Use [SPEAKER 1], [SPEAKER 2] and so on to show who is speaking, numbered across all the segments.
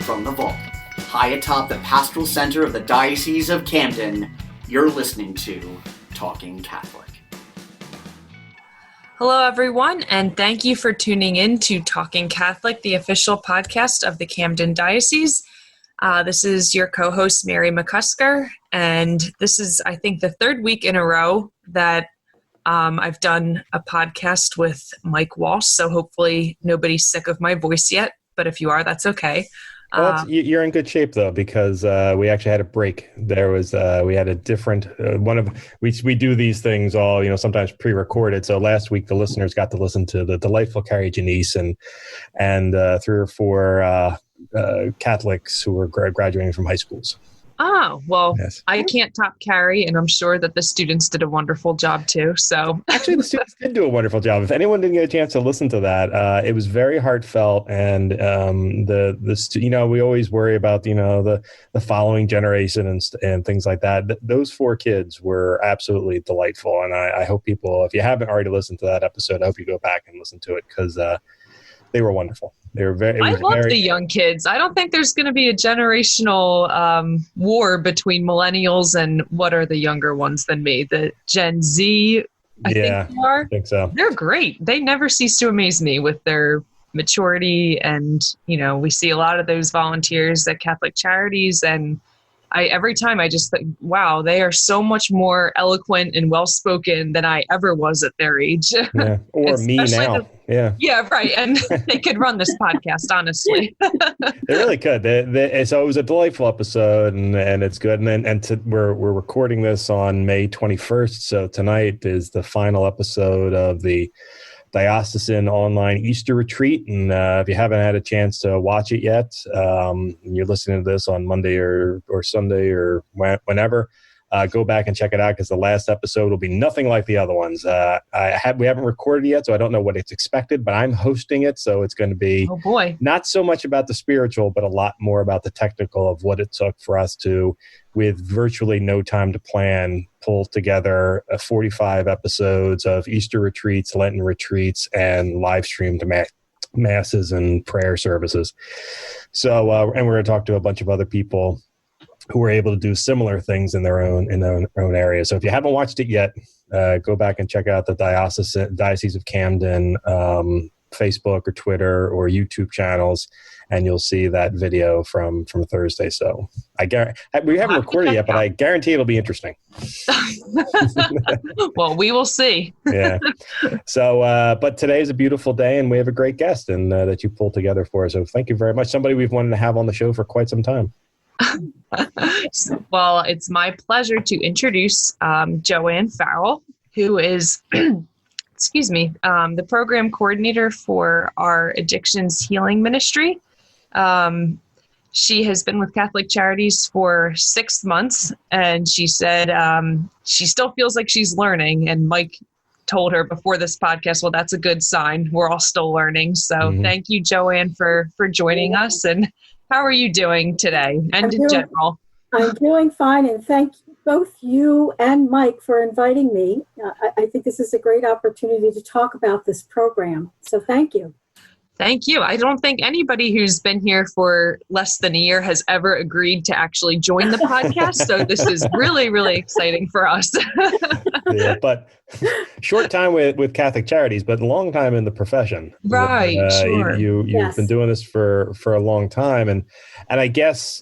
[SPEAKER 1] from the vault, high atop the pastoral center of the Diocese of Camden, you're listening to Talking Catholic.
[SPEAKER 2] Hello, everyone, and thank you for tuning in to Talking Catholic, the official podcast of the Camden Diocese. This is your co-host, Mary McCusker, and this is, I think, the third week in a row that I've done a podcast with Mike Walsh, so hopefully nobody's sick of my voice yet, but if you are, that's okay.
[SPEAKER 3] Well, you're in good shape though, because we actually had a break. There was we had a different we do these things all sometimes pre-recorded. So last week the listeners got to listen to the delightful Carrie Janice and 3 or 4 Catholics who were graduating from high schools.
[SPEAKER 2] Oh, well,
[SPEAKER 3] yes.
[SPEAKER 2] I can't top Carrie, and I'm sure that the students did a wonderful job too. So
[SPEAKER 3] actually, the students did do a wonderful job. If anyone didn't get a chance to listen to that, it was very heartfelt. And we always worry about the following generation and things like that. Those 4 kids were absolutely delightful, and I hope people, if you haven't already listened to that episode, I hope you go back and listen to it because they were wonderful. They were
[SPEAKER 2] I love the young kids. I don't think there's going to be a generational war between millennials and what are the younger ones than me. The Gen Z, I think they are.
[SPEAKER 3] I think so.
[SPEAKER 2] They're great. They never cease to amaze me with their maturity. And, we see a lot of those volunteers at Catholic Charities. And every time I just think, wow, they are so much more eloquent and well-spoken than I ever was at their age.
[SPEAKER 3] Yeah. Or me now.
[SPEAKER 2] Yeah, right. And they could run this podcast, honestly.
[SPEAKER 3] They really could. So it was a delightful episode, and it's good. And we're recording this on May 21st. So tonight is the final episode of the Diocesan online Easter retreat. And if you haven't had a chance to watch it yet, and you're listening to this on Monday or Sunday or whenever, go back and check it out because the last episode will be nothing like the other ones. We haven't recorded it yet, so I don't know what it's expected, but I'm hosting it, so it's going to be not so much about the spiritual, but a lot more about the technical of what it took for us to, with virtually no time to plan, pull together 45 episodes of Easter retreats, Lenten retreats, and live streamed masses and prayer services. So, and we're going to talk to a bunch of other people who were able to do similar things in their own area. So if you haven't watched it yet, go back and check out the Diocese of Camden Facebook or Twitter or YouTube channels, and you'll see that video from Thursday. So we haven't recorded it yet, but I guarantee it'll be interesting.
[SPEAKER 2] Well, we will see.
[SPEAKER 3] Yeah. So, but today is a beautiful day, and we have a great guest and that you pulled together for us. So thank you very much. Somebody we've wanted to have on the show for quite some time.
[SPEAKER 2] Well, it's my pleasure to introduce Jo Anne Farrell, who is, the program coordinator for our Addictions Healing Ministry. She has been with Catholic Charities for 6 months, and she said she still feels like she's learning. And Mike told her before this podcast, well, that's a good sign. We're all still learning. So Thank you, Jo Anne, for joining us. And how are you doing today and in general?
[SPEAKER 4] I'm doing fine, and thank both you and Mike for inviting me. I think this is a great opportunity to talk about this program, so thank you.
[SPEAKER 2] Thank you. I don't think anybody who's been here for less than a year has ever agreed to actually join the podcast, so this is really, really exciting for us.
[SPEAKER 3] Yeah, but short time with Catholic Charities, but a long time in the profession.
[SPEAKER 2] Right, sure.
[SPEAKER 3] You've been doing this for a long time, and I guess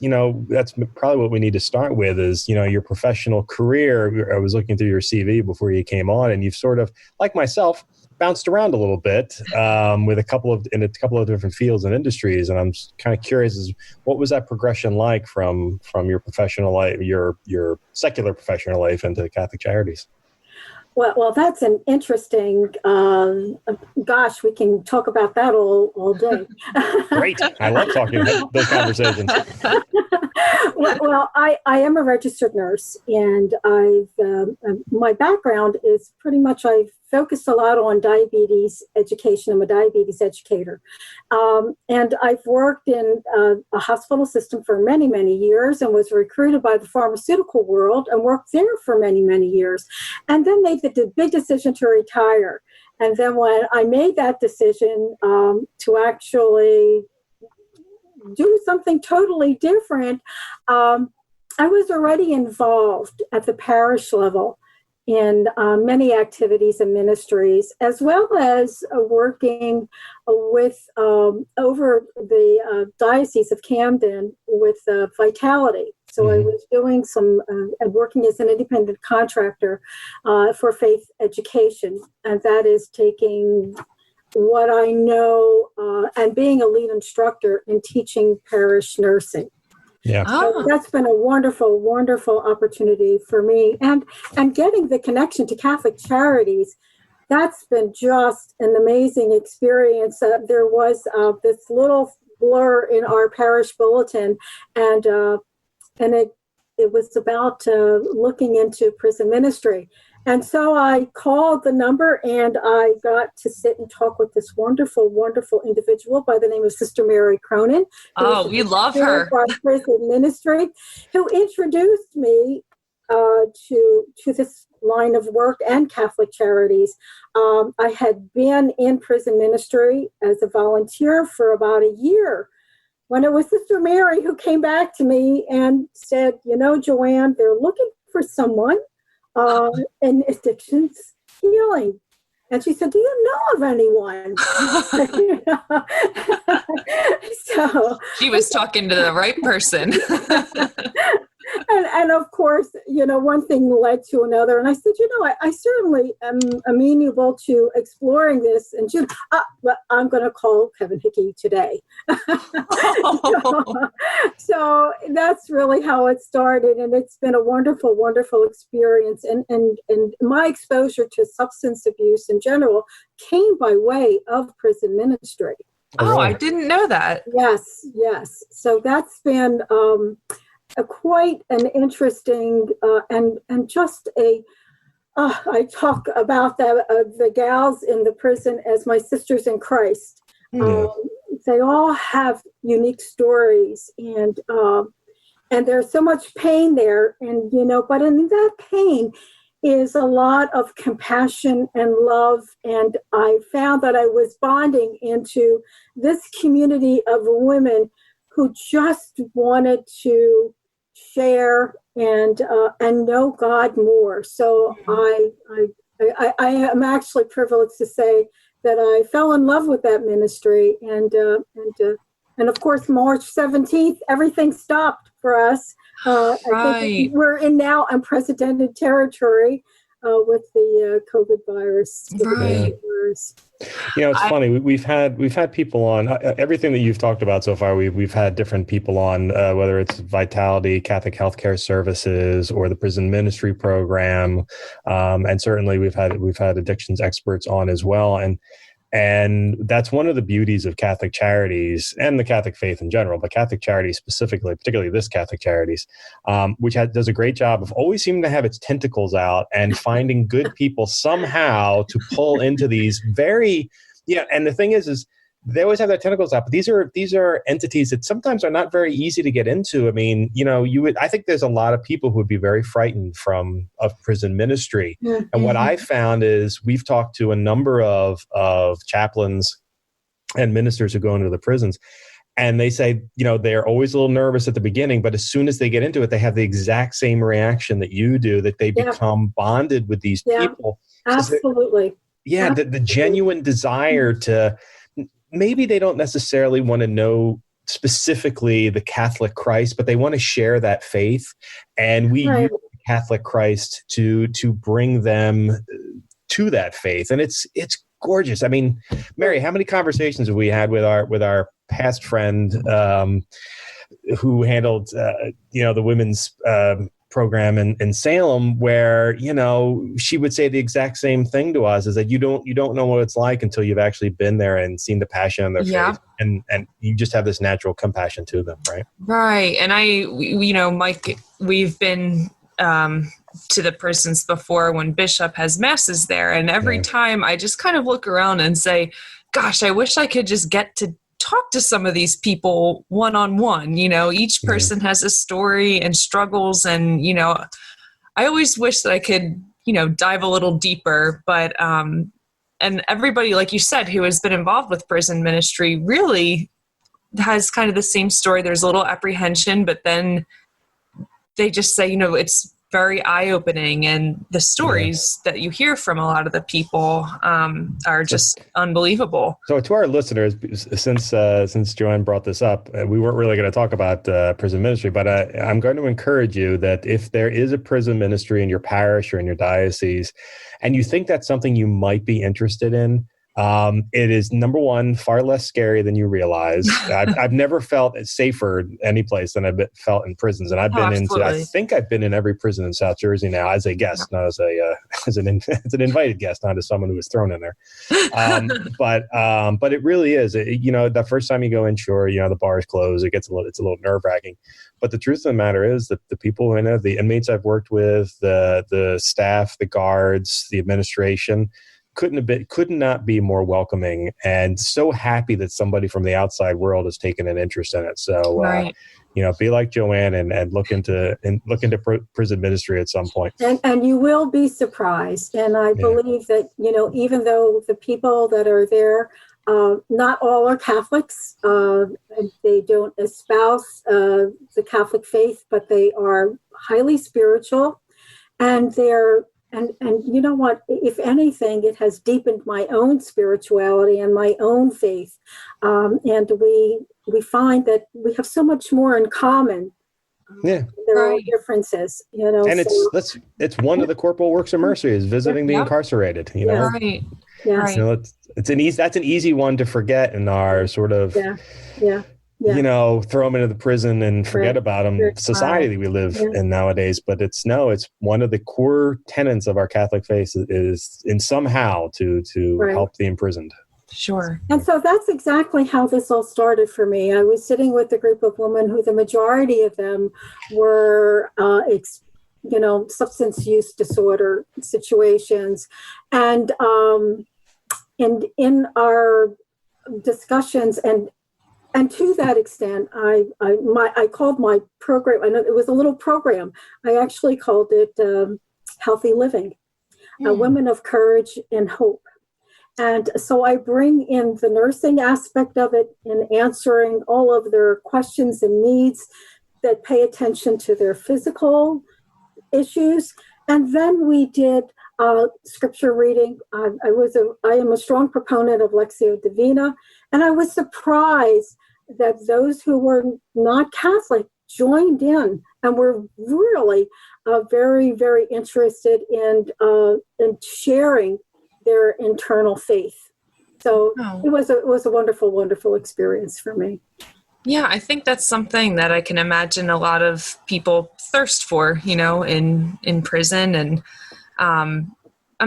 [SPEAKER 3] that's probably what we need to start with is your professional career. I was looking through your CV before you came on, and you've sort of, like myself, bounced around a little bit with a couple of different fields and industries, and I'm kind of curious as what was that progression like from your professional life, your secular professional life into Catholic Charities?
[SPEAKER 4] Well, that's an interesting. Gosh, we can talk about that all day.
[SPEAKER 3] Great, I love talking about those conversations.
[SPEAKER 4] Well, I am a registered nurse, and my background is pretty much I've focused a lot on diabetes education. I'm a diabetes educator. And I've worked in a hospital system for many, many years and was recruited by the pharmaceutical world and worked there for many, many years. And then made the big decision to retire. And then when I made that decision to actually do something totally different, I was already involved at the parish level in many activities and ministries, as well as working with over the Diocese of Camden with Vitality. So I was doing some working as an independent contractor for faith education, and that is taking what I know and being a lead instructor in teaching parish nursing.
[SPEAKER 3] Yeah.
[SPEAKER 4] So that's been a wonderful, wonderful opportunity for me. And getting the connection to Catholic Charities, that's been just an amazing experience. There was this little blur in our parish bulletin, and it was about looking into prison ministry. And so I called the number, and I got to sit and talk with this wonderful, wonderful individual by the name of Sister Mary Cronin.
[SPEAKER 2] Oh, we love her.
[SPEAKER 4] Our prison ministry, who introduced me to this line of work and Catholic Charities. I had been in prison ministry as a volunteer for about a year when it was Sister Mary who came back to me and said, Jo Anne, they're looking for someone in addictions healing. And she said, do you know of anyone? So
[SPEAKER 2] she was talking to the right person.
[SPEAKER 4] And of course, one thing led to another. And I said, I certainly am amenable to exploring this. And I'm going to call Kevin Hickey today. So that's really how it started. And it's been a wonderful, wonderful experience. And my exposure to substance abuse in general came by way of prison ministry.
[SPEAKER 2] Oh, I didn't know that.
[SPEAKER 4] Yes. So that's been quite an interesting and just I talk about the gals in the prison as my sisters in Christ. They all have unique stories, and there's so much pain there, and but in that pain is a lot of compassion and love, and I found that I was bonding into this community of women who just wanted to share and know God more. So I am actually privileged to say that I fell in love with that ministry, and of course March 17th, everything stopped for us. I think we're in now unprecedented territory with the COVID virus.
[SPEAKER 2] Right.
[SPEAKER 3] It's funny. We've had people on everything that you've talked about so far. We've had different people on, whether it's Vitality, Catholic Healthcare Services, or the prison ministry program, and certainly we've had addictions experts on as well. And that's one of the beauties of Catholic Charities and the Catholic faith in general, but Catholic Charities specifically, particularly this Catholic Charities, which does a great job of always seeming to have its tentacles out and finding good people somehow to pull into these very, and the thing is they always have their tentacles out, but these are entities that sometimes are not very easy to get into. I mean, I think there's a lot of people who would be very frightened of prison ministry. Mm-hmm. And what I found is we've talked to a number of chaplains and ministers who go into the prisons, and they say, they're always a little nervous at the beginning, but as soon as they get into it, they have the exact same reaction that you do, that they become bonded with these people.
[SPEAKER 4] Absolutely.
[SPEAKER 3] The genuine desire to, maybe they don't necessarily want to know specifically the Catholic Christ, but they want to share that faith. And we use the Catholic Christ to bring them to that faith. And it's gorgeous. I mean, Mary, how many conversations have we had with our past friend who handled the women's program in Salem, where she would say the exact same thing to us, is that you don't know what it's like until you've actually been there and seen the passion on their face, and you just have this natural compassion to them, right? And Mike, we've been to the prisons before when Bishop has masses there, and every time I just kind of look around and say, gosh, I wish I could just get to talk to some of these people one-on-one. Each person has a story and struggles, and I always wish that I could dive a little deeper, but and everybody, like you said, who has been involved with prison ministry really
[SPEAKER 2] has kind of the same story. There's a little apprehension, but then they just say, it's very eye-opening, and the stories that you hear from a lot of the people are just unbelievable.
[SPEAKER 3] So to our listeners, since Joanne brought this up, we weren't really going to talk about prison ministry, but I'm going to encourage you that if there is a prison ministry in your parish or in your diocese, and you think that's something you might be interested in, it is, number one, far less scary than you realize. I've never felt safer any place than I've felt in prisons, and I've been I think I've been in every prison in South Jersey now as a guest, not as as an invited guest, not as someone who was thrown in there. But it really is. The first time you go in, sure, the bar is closed. It's a little nerve wracking. But the truth of the matter is that the people in it, the inmates I've worked with, the staff, the guards, the administration, could not be more welcoming, and so happy that somebody from the outside world has taken an interest in it. So, be like Joanne and look into prison ministry at some point.
[SPEAKER 4] And you will be surprised. And I believe that, even though the people that are there, not all are Catholics, they don't espouse the Catholic faith, but they are highly spiritual, and they're And you know what? If anything, it has deepened my own spirituality and my own faith. And we find that we have so much more in common. There are differences,
[SPEAKER 3] And it's one of the corporal works of mercy is visiting the incarcerated.
[SPEAKER 2] Right.
[SPEAKER 3] Right. That's an easy one to forget in our sort of throw them into the prison and forget about them society that we live in nowadays. But it's one of the core tenets of our Catholic faith is in somehow to help the imprisoned.
[SPEAKER 2] Sure.
[SPEAKER 4] And so that's exactly how this all started for me. I was sitting with a group of women who the majority of them were, substance use disorder situations. And in our discussions and to that extent, I called my program, I know it was a little program, I actually called it Healthy Living, Women of Courage and Hope. And so I bring in the nursing aspect of it in answering all of their questions and needs that pay attention to their physical issues. And then we did scripture reading. I am a strong proponent of Lectio Divina, and I was surprised that those who were not Catholic joined in and were really very, very interested in sharing their internal faith. So it was a wonderful, wonderful experience for me.
[SPEAKER 2] Yeah, I think that's something that I can imagine a lot of people thirst for, in prison. And I'm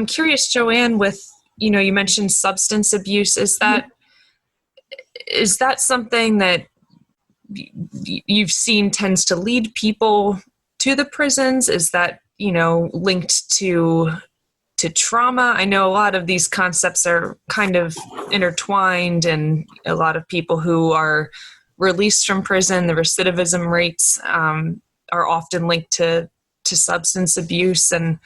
[SPEAKER 2] curious, Joanne, with, you mentioned substance abuse. Is that something that you've seen tends to lead people to the prisons? Is that, linked to trauma? I know a lot of these concepts are kind of intertwined, and a lot of people who are released from prison, the recidivism rates are often linked to substance abuse. And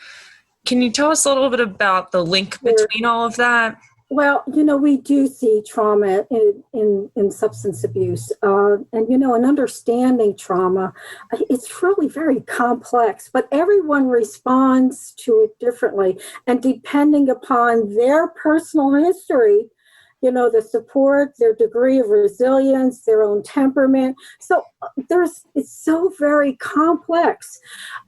[SPEAKER 2] can you tell us a little bit about the link between all of that?
[SPEAKER 4] Well, we do see trauma in substance abuse. And understanding trauma, it's really very complex, but everyone responds to it differently. And depending upon their personal history, the support, their degree of resilience, their own temperament. So it's so very complex.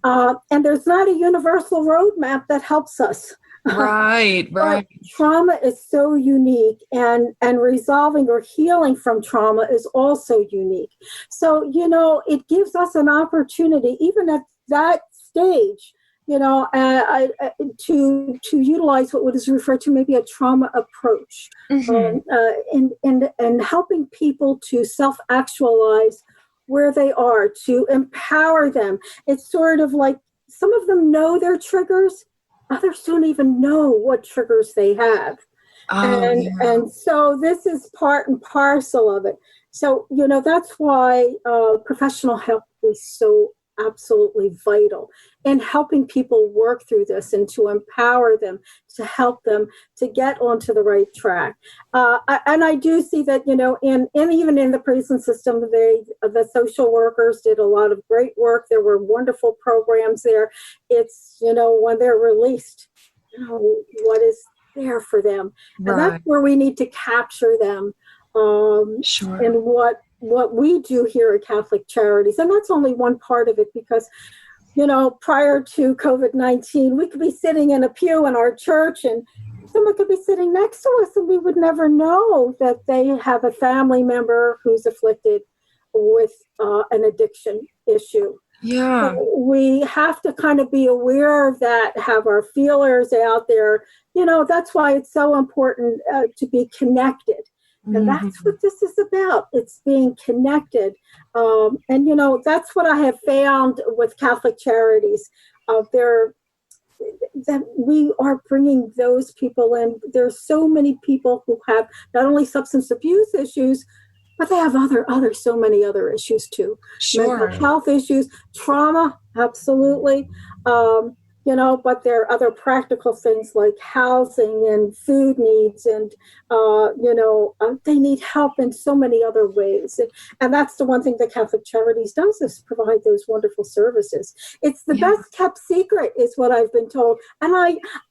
[SPEAKER 4] And there's not a universal roadmap that helps us.
[SPEAKER 2] Right.
[SPEAKER 4] Trauma is so unique, and resolving or healing from trauma is also unique. So, it gives us an opportunity, even at that stage, to utilize what is referred to maybe a trauma approach, and helping people to self-actualize where they are, to empower them. It's sort of like some of them know their triggers. Others don't even know what triggers they have. And so this is part and parcel of it. So, that's why professional help is so absolutely vital in helping people work through this and to empower them, to help them to get onto the right track. And I do see that, in even in the prison system, the social workers did a lot of great work. There were wonderful programs there. It's, when they're released, what is there for them.
[SPEAKER 2] Right.
[SPEAKER 4] And that's where we need to capture them.
[SPEAKER 2] Sure.
[SPEAKER 4] And what we do here at Catholic Charities, and that's only one part of it, because prior to COVID-19, we could be sitting in a pew in our church and someone could be sitting next to us and we would never know that they have a family member who's afflicted with an addiction issue.
[SPEAKER 2] Yeah.
[SPEAKER 4] So we have to kind of be aware of that, have our feelers out there. That's why it's so important to be connected. And that's what this is about. It's being connected. And, that's what I have found with Catholic Charities. That we are bringing those people in. There's so many people who have not only substance abuse issues, but they have so many other issues too.
[SPEAKER 2] Sure.
[SPEAKER 4] Mental health issues, trauma, absolutely. But there are other practical things like housing and food needs, and they need help in so many other ways. And that's the one thing that Catholic Charities does, is provide those wonderful services. It's the best kept secret, is what I've been told, and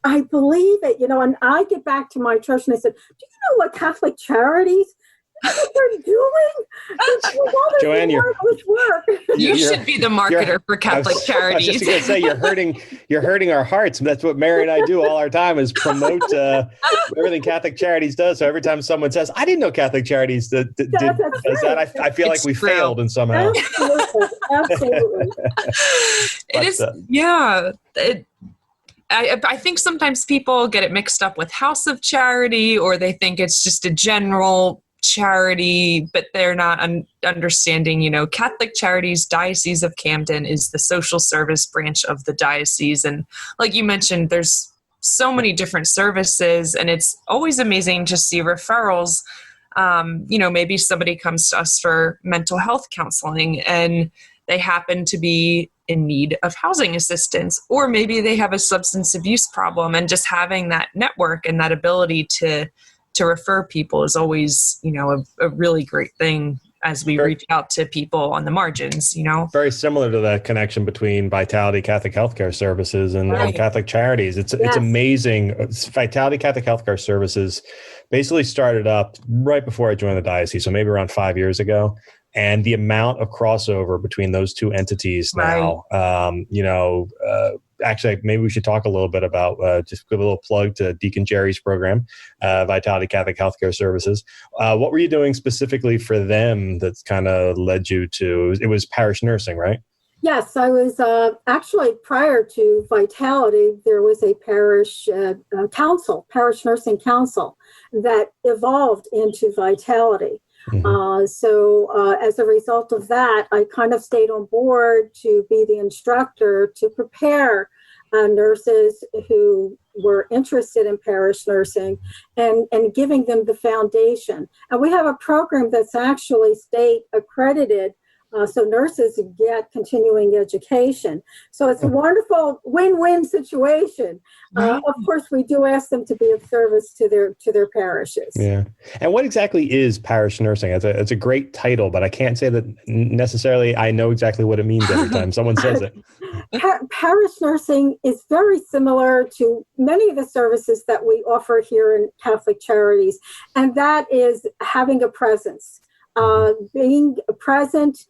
[SPEAKER 4] I believe it. And I get back to my church and I said, "Do you know what Catholic Charities?" What they're doing?
[SPEAKER 3] Jo Anne,
[SPEAKER 2] you should be the marketer for Catholic Charities.
[SPEAKER 3] I was just going to say, you're hurting our hearts. That's what Mary and I do all our time, is promote everything Catholic Charities does. So every time someone says, "I didn't know Catholic Charities does that," I feel like we failed in somehow.
[SPEAKER 4] Absolutely.
[SPEAKER 2] It is. Yeah. I think sometimes people get it mixed up with House of Charity, or they think it's just a general charity, but they're not understanding, Catholic Charities Diocese of Camden is the social service branch of the diocese. And like you mentioned, there's so many different services, and it's always amazing to see referrals. Maybe somebody comes to us for mental health counseling and they happen to be in need of housing assistance, or maybe they have a substance abuse problem, and just having that network and that ability to refer people is always, a really great thing as we reach out to people on the margins, Very
[SPEAKER 3] similar to the connection between Vitality Catholic Healthcare Services and Catholic Charities. It's amazing. Vitality Catholic Healthcare Services basically started up right before I joined the diocese, so maybe around 5 years ago. And the amount of crossover between those two entities now, actually, maybe we should talk a little bit about, just give a little plug to Deacon Jerry's program, Vitality Catholic Healthcare Services. What were you doing specifically for them that's kind of led you to, it was parish nursing, right?
[SPEAKER 4] Yes, I was actually, prior to Vitality, there was a parish parish nursing council that evolved into Vitality. So as a result of that, I kind of stayed on board to be the instructor to prepare nurses who were interested in parish nursing and giving them the foundation. And we have a program that's actually state accredited, so nurses get continuing education. So it's a wonderful win-win situation. Of course, we do ask them to be of service to their parishes.
[SPEAKER 3] Yeah. And what exactly is parish nursing? It's a great title, but I can't say that necessarily I know exactly what it means every time someone says it.
[SPEAKER 4] Parish nursing is very similar to many of the services that we offer here in Catholic Charities, and that is having a presence, being present,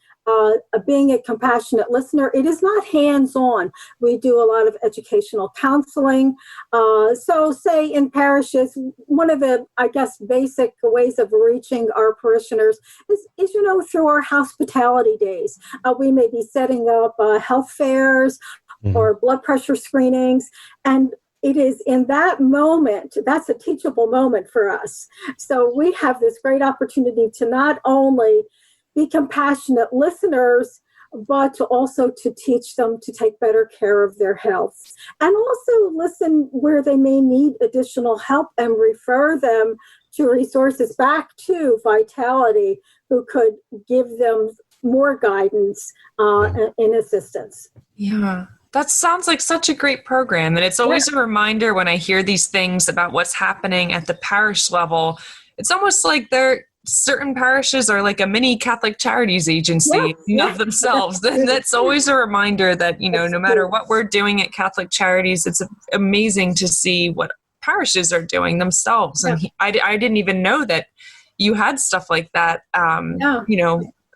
[SPEAKER 4] being a compassionate listener. It is not hands-on. We do a lot of educational counseling. So say in parishes, one of the, basic ways of reaching our parishioners is through our hospitality days. We may be setting up health fairs or blood pressure screenings, and it is in that moment, that's a teachable moment for us. So we have this great opportunity to not only be compassionate listeners, but also to teach them to take better care of their health, and also listen where they may need additional help and refer them to resources back to Vitality, who could give them more guidance and assistance.
[SPEAKER 2] Yeah. That sounds like such a great program. And it's always a reminder when I hear these things about what's happening at the parish level. It's almost like certain parishes are like a mini Catholic Charities agency of themselves. And that's always a reminder that, no matter what we're doing at Catholic Charities, it's amazing to see what parishes are doing themselves. And I didn't even know that you had stuff like that,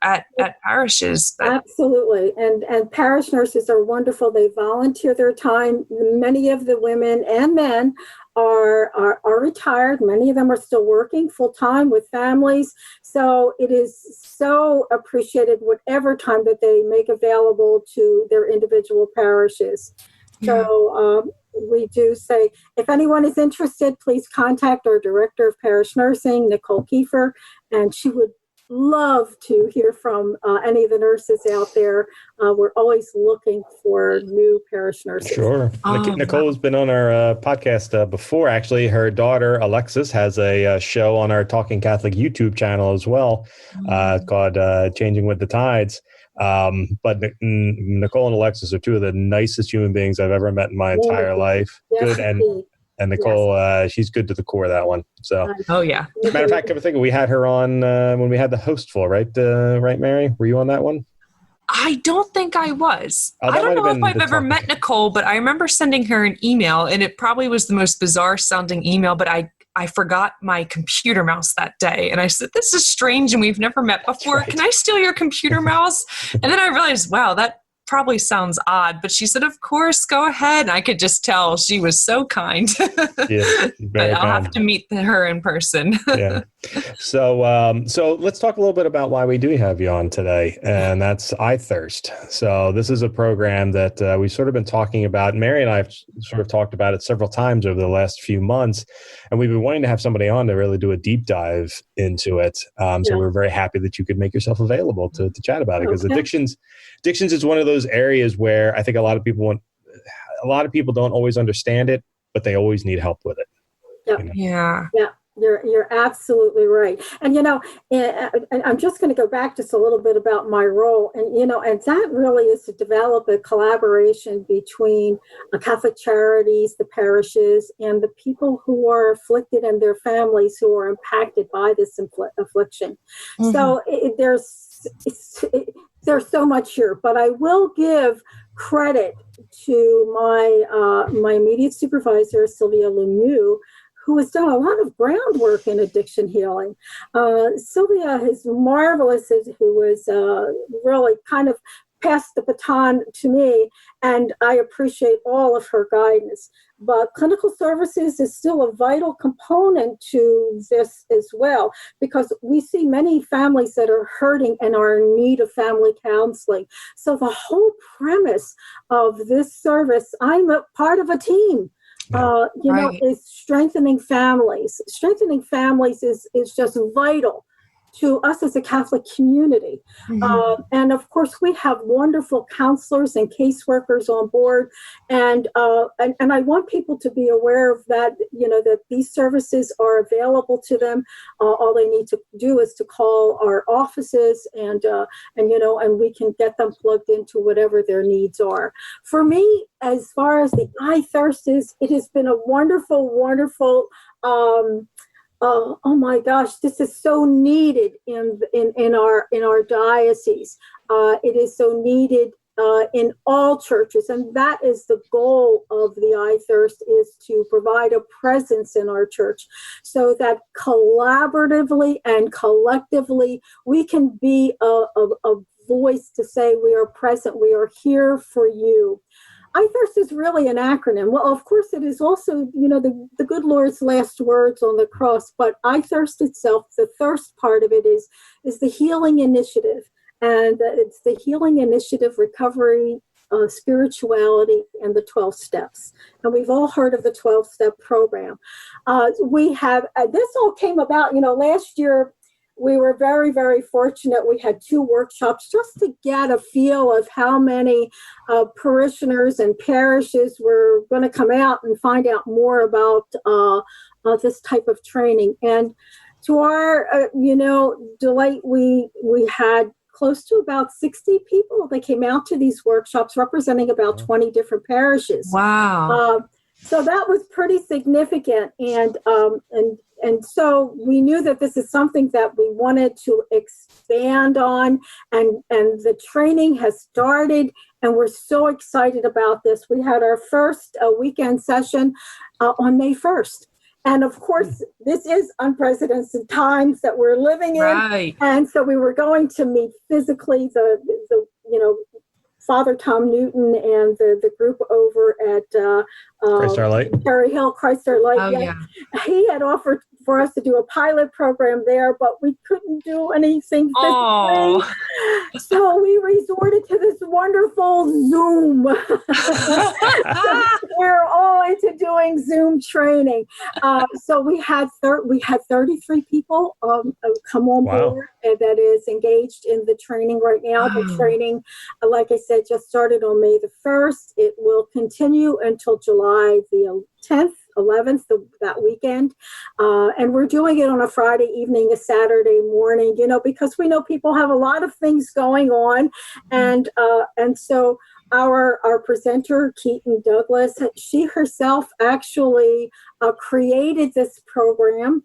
[SPEAKER 2] at parishes.
[SPEAKER 4] Absolutely. And parish nurses are wonderful. They volunteer their time. Many of the women and men are retired. Many of them are still working full time with families. So it is so appreciated whatever time that they make available to their individual parishes. Yeah. So we do say, if anyone is interested, please contact our Director of Parish Nursing, Nicole Kiefer, and she would love to hear from any of the nurses out there. We're always looking for new parish nurses.
[SPEAKER 3] Sure. Nicole's been on our podcast before. Actually, her daughter, Alexis, has a show on our Talking Catholic YouTube channel as well called Changing with the Tides. But Nicole and Alexis are two of the nicest human beings I've ever met in my entire life.
[SPEAKER 4] Yes,
[SPEAKER 3] Good. And Nicole, she's good to the core, that one. So,
[SPEAKER 2] oh yeah.
[SPEAKER 3] As a matter of fact, I think we had her on when we had the Hostful, right? Right, Mary? Were you on that one?
[SPEAKER 2] I don't think I was. I don't know if I've ever met Nicole, but I remember sending her an email, and it probably was the most bizarre sounding email, but I forgot my computer mouse that day. And I said, this is strange, and we've never met before. Right. Can I steal your computer mouse? And then I realized, wow, that probably sounds odd, but she said, of course, go ahead. And I could just tell she was so kind.
[SPEAKER 3] Yeah,
[SPEAKER 2] but I'll have to meet her in person.
[SPEAKER 3] Yeah. So let's talk a little bit about why we do have you on today, and that's iThirst. So this is a program that we've sort of been talking about. Mary and I have sort of talked about it several times over the last few months, and we've been wanting to have somebody on to really do a deep dive into it. So we're very happy that you could make yourself available to chat about it, because addictions is one of those areas where I think a lot of people don't always understand it, but they always need help with it.
[SPEAKER 4] Yep.
[SPEAKER 2] Yeah.
[SPEAKER 4] You're absolutely right. And, and I'm just going to go back just a little bit about my role. And, and that really is to develop a collaboration between Catholic Charities, the parishes, and the people who are afflicted and their families who are impacted by this affliction. Mm-hmm. So there's so much here, but I will give credit to my immediate supervisor, Sylvia Lemieux, who has done a lot of groundwork in addiction healing. Sylvia is marvelous, who has really kind of passed the baton to me, and I appreciate all of her guidance. But clinical services is still a vital component to this as well, because we see many families that are hurting and are in need of family counseling. So the whole premise of this service, I'm a part of a team. Is strengthening families. Strengthening families is just vital to us as a Catholic community. Mm-hmm. And of course, we have wonderful counselors and caseworkers on board. And I want people to be aware of that, that these services are available to them. All they need to do is to call our offices and we can get them plugged into whatever their needs are. For me, as far as the iThirst is, it has been a wonderful, wonderful, oh my gosh, this is so needed in our diocese. It is so needed in all churches, and that is the goal of the iThirst, is to provide a presence in our church so that collaboratively and collectively we can be a voice to say we are present, we are here for you. iThirst is really an acronym. Well, of course, it is also, the good Lord's last words on the cross, but iThirst itself, the thirst part of it is the healing initiative. And it's the healing initiative, recovery, spirituality, and the 12 steps. And we've all heard of the 12-step program. We have, this all came about, last year. We were very, very fortunate. We had 2 workshops just to get a feel of how many parishioners and parishes were going to come out and find out more about this type of training. And to our, delight, we had close to about 60 people that came out to these workshops, representing about 20 different parishes.
[SPEAKER 2] Wow.
[SPEAKER 4] So that was pretty significant, and so we knew that this is something that we wanted to expand on, and the training has started, and we're so excited about this. We had our first weekend session on May 1st. And of course, this is unprecedented times that we're living in.
[SPEAKER 2] Right.
[SPEAKER 4] And so we were going to meet physically, the Father Tom Newton and the group over at
[SPEAKER 3] Christ Our Light.
[SPEAKER 4] Cherry Hill, Christ Our Light.
[SPEAKER 2] Oh, yeah.
[SPEAKER 4] He had offered for us to do a pilot program there, but we couldn't do anything physically.
[SPEAKER 2] Oh.
[SPEAKER 4] So we resorted to this wonderful Zoom. We're all into doing Zoom training. So we had 33 people come on board that is engaged in the training right now. The training, like I said, just started on May the 1st. It will continue until July the 10th. 11th, that weekend. And we're doing it on a Friday evening, a Saturday morning, because we know people have a lot of things going on. And so our presenter, Keaton Douglas, she herself actually created this program.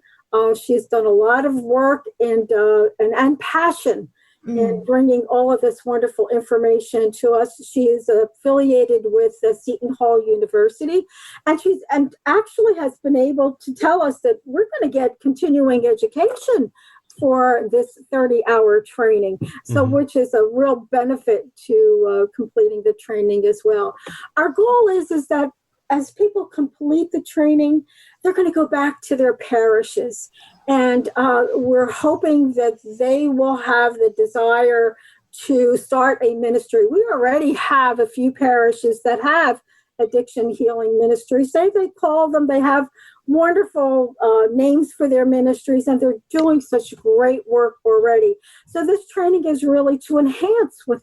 [SPEAKER 4] She's done a lot of work and passion in bringing all of this wonderful information to us. She is affiliated with Seton Hall University, and actually has been able to tell us that we're going to get continuing education for this 30-hour training, so which is a real benefit to completing the training as well. Our goal is that as people complete the training, they're going to go back to their parishes. And we're hoping that they will have the desire to start a ministry. We already have a few parishes that have addiction healing ministries. They call them, they have wonderful names for their ministries, and they're doing such great work already. So this training is really to enhance what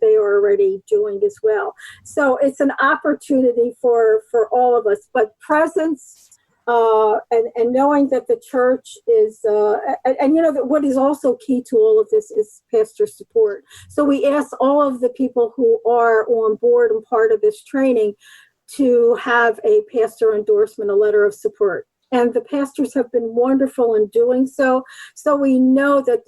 [SPEAKER 4] they are already doing as well. So it's an opportunity for all of us, but presence, and knowing that the church is, and that what is also key to all of this is pastor support. So we ask all of the people who are on board and part of this training to have a pastor endorsement, a letter of support. And the pastors have been wonderful in doing so. So we know that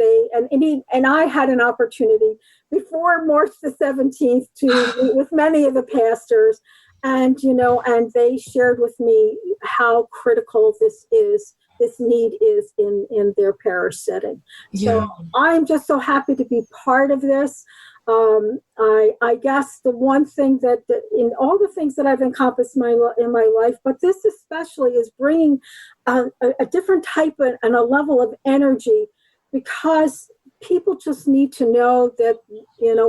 [SPEAKER 4] and I had an opportunity before March the 17th to meet with many of the pastors. And, and they shared with me how critical this need is in their parish setting.
[SPEAKER 2] Yeah.
[SPEAKER 4] So I'm just so happy to be part of this. I guess the one thing that in all the things that I've encompassed in my life, but this especially is bringing a different type and a level of energy, because people just need to know that,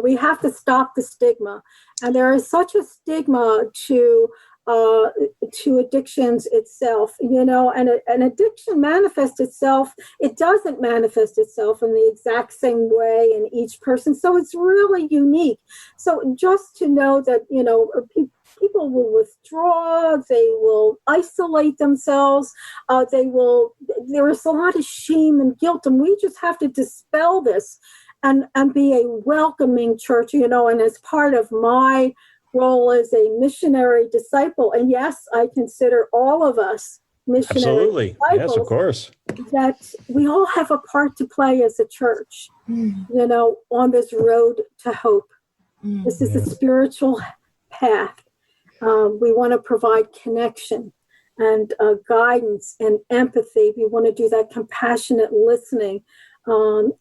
[SPEAKER 4] we have to stop the stigma. And there is such a stigma to addictions itself, and an addiction manifests itself. It doesn't manifest itself in the exact same way in each person. So it's really unique. So just to know that, people will withdraw, they will isolate themselves, there is a lot of shame and guilt, and we just have to dispel this and be a welcoming church, and as part of my role as a missionary disciple, and yes, I consider all of us missionary
[SPEAKER 3] Absolutely.
[SPEAKER 4] disciples,
[SPEAKER 3] Yes, of course.
[SPEAKER 4] that we all have a part to play as a church, on this road to hope. This is a spiritual path. We want to provide connection and guidance and empathy. We want to do that compassionate listening. And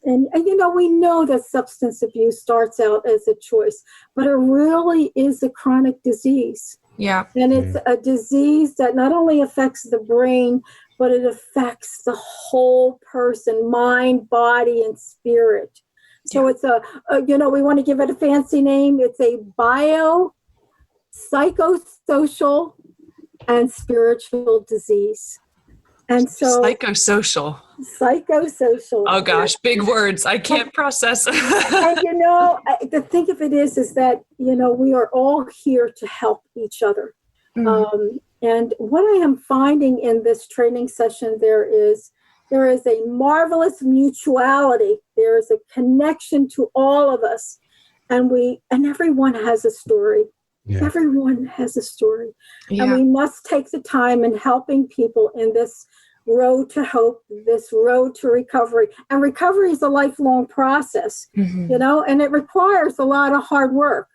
[SPEAKER 4] we know that substance abuse starts out as a choice, but it really is a chronic disease.
[SPEAKER 2] Yeah.
[SPEAKER 4] And it's a disease that not only affects the brain, but it affects the whole person, mind, body, and spirit. So it's we want to give it a fancy name. It's a psychosocial and spiritual disease. And so
[SPEAKER 2] psychosocial.
[SPEAKER 4] Oh
[SPEAKER 2] gosh, big words. I can't process.
[SPEAKER 4] And the thing of it is that, we are all here to help each other. And what I am finding in this training session, there is a marvelous mutuality There is a connection to all of us, and everyone has a story.
[SPEAKER 3] Yeah.
[SPEAKER 4] Everyone has a story.
[SPEAKER 2] Yeah.
[SPEAKER 4] And we must take the time in helping people in this road to hope, this road to recovery. And recovery is a lifelong process,
[SPEAKER 2] Mm-hmm.
[SPEAKER 4] and it requires a lot of hard work.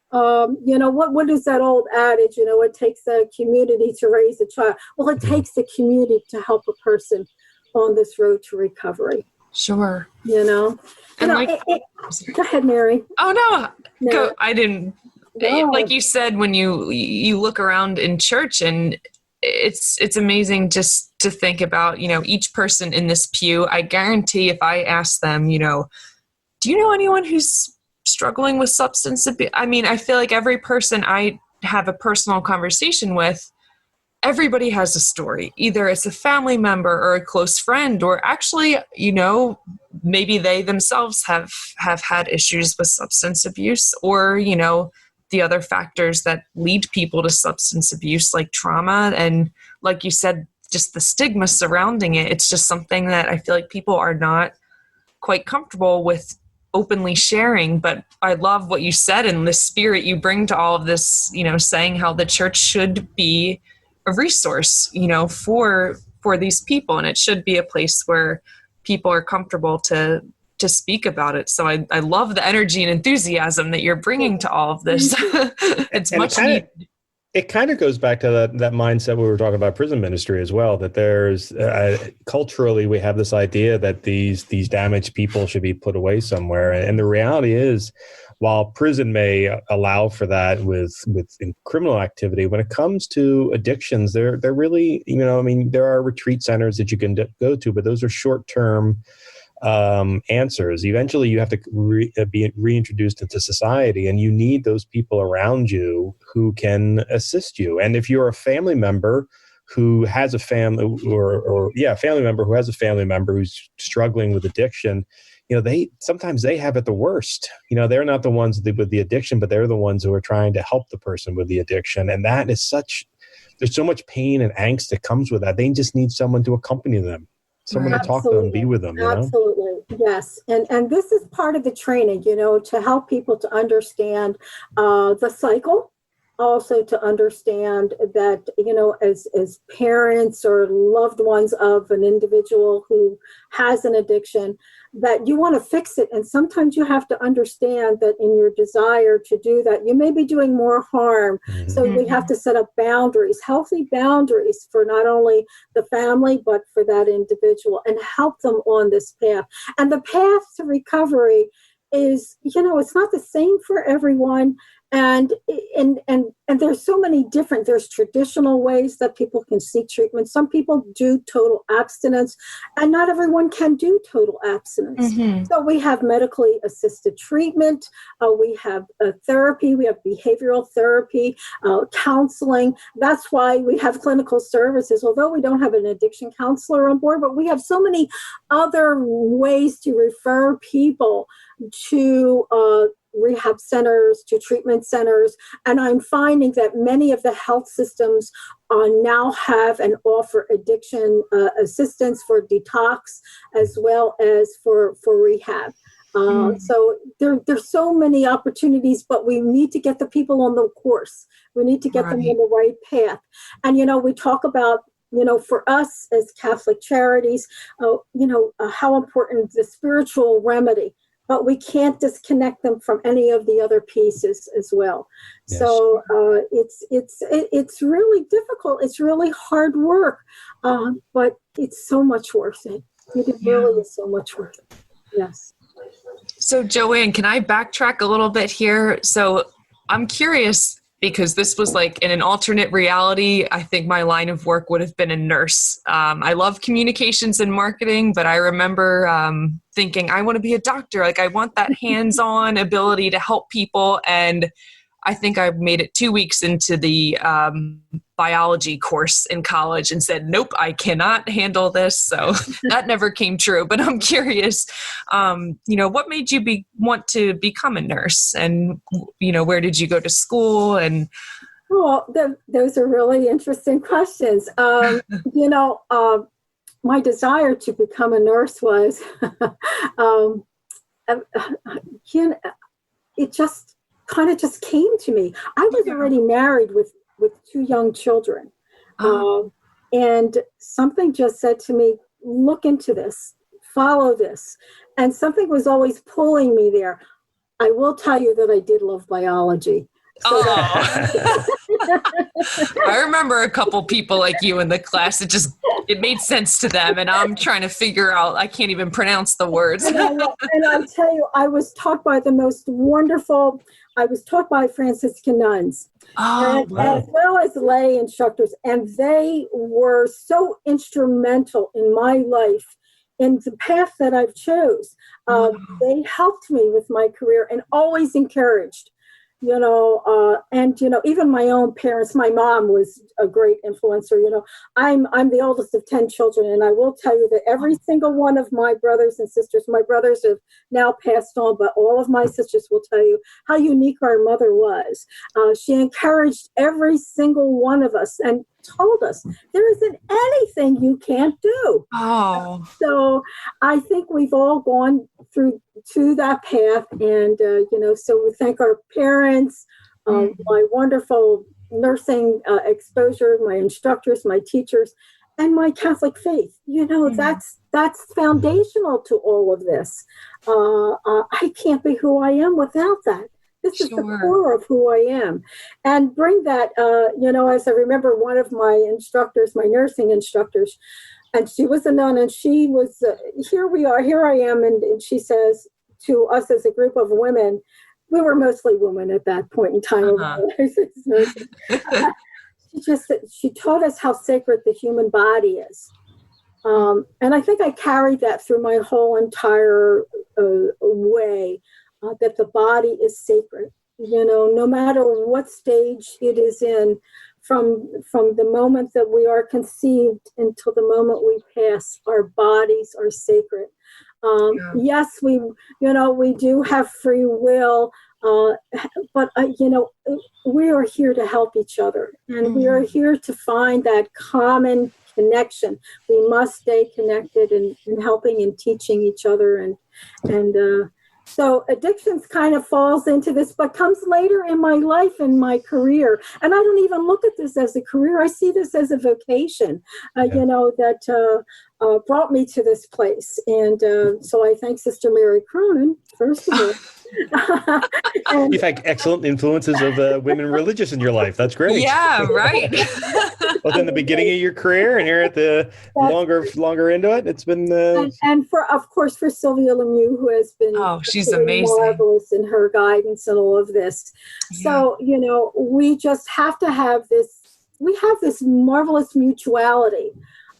[SPEAKER 4] What is that old adage? It takes a community to raise a child. Well, it takes a community to help a person on this road to recovery.
[SPEAKER 2] Sure.
[SPEAKER 4] And go ahead, Mary.
[SPEAKER 2] Oh, no.
[SPEAKER 4] No.
[SPEAKER 2] I didn't.
[SPEAKER 4] No.
[SPEAKER 2] Like you said, when you look around in church, and it's amazing just to think about, each person in this pew. I guarantee if I ask them, do you know anyone who's struggling with substance abuse? I mean, I feel like every person I have a personal conversation with, everybody has a story. Either it's a family member or a close friend, or actually, maybe they themselves have had issues with substance abuse, or, the other factors that lead people to substance abuse, like trauma. And like you said, just the stigma surrounding it. It's just something that I feel like people are not quite comfortable with openly sharing. But I love what you said and the spirit you bring to all of this, saying how the church should be a resource, for these people. And it should be a place where people are comfortable to speak about it. So I love the energy and enthusiasm that you're bringing to all of this. It's much needed.
[SPEAKER 3] It kind of goes back to that mindset we were talking about prison ministry as well, that there's culturally, we have this idea that these damaged people should be put away somewhere. And the reality is, while prison may allow for that with criminal activity, when it comes to addictions, they're really, there are retreat centers that you can go to, but those are short-term answers. Eventually you have to be reintroduced into society, and you need those people around you who can assist you. And if you're a family member who has a family family member who has a family member who's struggling with addiction, sometimes they have it the worst. They're not the ones with the addiction, but they're the ones who are trying to help the person with the addiction. And that is there's so much pain and angst that comes with that. They just need someone to accompany them. Someone to talk to them, be with them.
[SPEAKER 4] Absolutely. Yes. And this is part of the training, to help people to understand the cycle, also to understand that, as parents or loved ones of an individual who has an addiction, that you want to fix it. And sometimes you have to understand that in your desire to do that, you may be doing more harm. Mm-hmm. So we have to set up boundaries, healthy boundaries for not only the family, but for that individual, and help them on this path. And the path to recovery is, it's not the same for everyone. And there's so many there's traditional ways that people can seek treatment. Some people do total abstinence, and not everyone can do total abstinence. Mm-hmm. So we have medically assisted treatment. We have therapy. We have behavioral therapy, counseling. That's why we have clinical services, although we don't have an addiction counselor on board, but we have so many other ways to refer people to rehab centers, to treatment centers. And I'm finding that many of the health systems now have and offer addiction assistance for detox, as well as for rehab. So there's so many opportunities, but we need to get the people on the course. We need to get them on the right path. And, we talk about, for us as Catholic Charities, how important the spiritual remedy, but we can't disconnect them from any of the other pieces as well. Yes. So it's really difficult. It's really hard work, but it's so much worth it. It really is so much worth it. Yes.
[SPEAKER 2] So Jo Anne, can I backtrack a little bit here? So I'm curious, because this was like in an alternate reality, I think my line of work would have been a nurse. I love communications and marketing, but I remember thinking, I want to be a doctor. Like, I want that hands-on ability to help people. And I think I made it 2 weeks into the biology course in college and said, nope, I cannot handle this. So that never came true. But I'm curious, what made you want to become a nurse? And, where did you go to school? And
[SPEAKER 4] well, those are really interesting questions. My desire to become a nurse was it just kind of just came to me. I was already married with 2 young children. And something just said to me, look into this, follow this. And something was always pulling me there. I will tell you that I did love biology. So
[SPEAKER 2] I remember a couple people like you in the class. It made sense to them. And I'm trying to figure out, I can't even pronounce the words.
[SPEAKER 4] And I tell you, I was taught by Franciscan nuns.
[SPEAKER 2] Wow.
[SPEAKER 4] As well as lay instructors. And they were so instrumental in my life, in the path that I've chose. They helped me with my career and always encouraged. Even my own parents, my mom was a great influencer. I'm the oldest of 10 children, and I will tell you that every single one of my brothers and sisters, my brothers have now passed on, but all of my sisters will tell you how unique our mother was. She encouraged every single one of us and told us there isn't anything you can't do. So I think we've all gone through to that path, and so we thank our parents, my wonderful nursing exposure, my instructors, my teachers, and my Catholic faith. That's foundational to all of this. I can't be who I am without that. This is the core of who I am. And bring that, as I remember one of my instructors, my nursing instructors, and she was a nun, and she was, here I am, and she says to us as a group of women, we were mostly women at that point in time. She taught us how sacred the human body is. And I think I carried that through my whole entire way. That the body is sacred, no matter what stage it is in, from the moment that we are conceived until the moment we pass, our bodies are sacred. Yes, we do have free will, but we are here to help each other, and we are here to find that common connection. We must stay connected in helping and teaching each other, and so addictions kind of falls into this, but comes later in my life and my career. And I don't even look at this as a career. I see this as a vocation, that brought me to this place. And so I thank Sister Mary Cronin, first of all.
[SPEAKER 3] You've had excellent influences of women religious in your life. That's great.
[SPEAKER 2] Yeah, right.
[SPEAKER 3] Both in the beginning of your career and here at the longer into it. It's been
[SPEAKER 4] and for Sylvia Lemieux, who has been
[SPEAKER 2] she's amazing,
[SPEAKER 4] marvelous in her guidance and all of this. So we just have to have this. We have this marvelous mutuality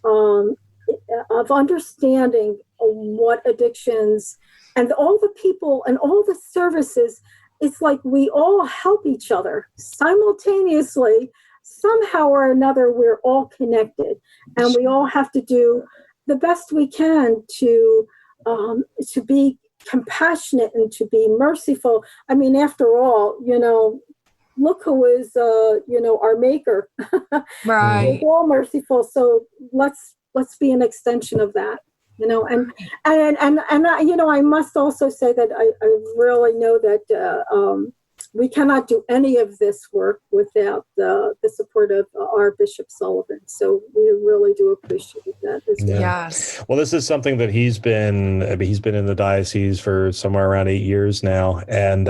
[SPEAKER 4] of understanding what addictions. And all the people and all the services, it's like we all help each other simultaneously. Somehow or another, we're all connected, and we all have to do the best we can to be compassionate and to be merciful. I mean, after all, look who is, our maker.
[SPEAKER 2] Right.
[SPEAKER 4] We're all merciful, so let's be an extension of that. And I must also say that I really know that we cannot do any of this work without the support of our Bishop Sullivan. So we really do appreciate that as well.
[SPEAKER 2] Yes.
[SPEAKER 3] Well, this is something that he's been in the diocese for somewhere around 8 years now. And,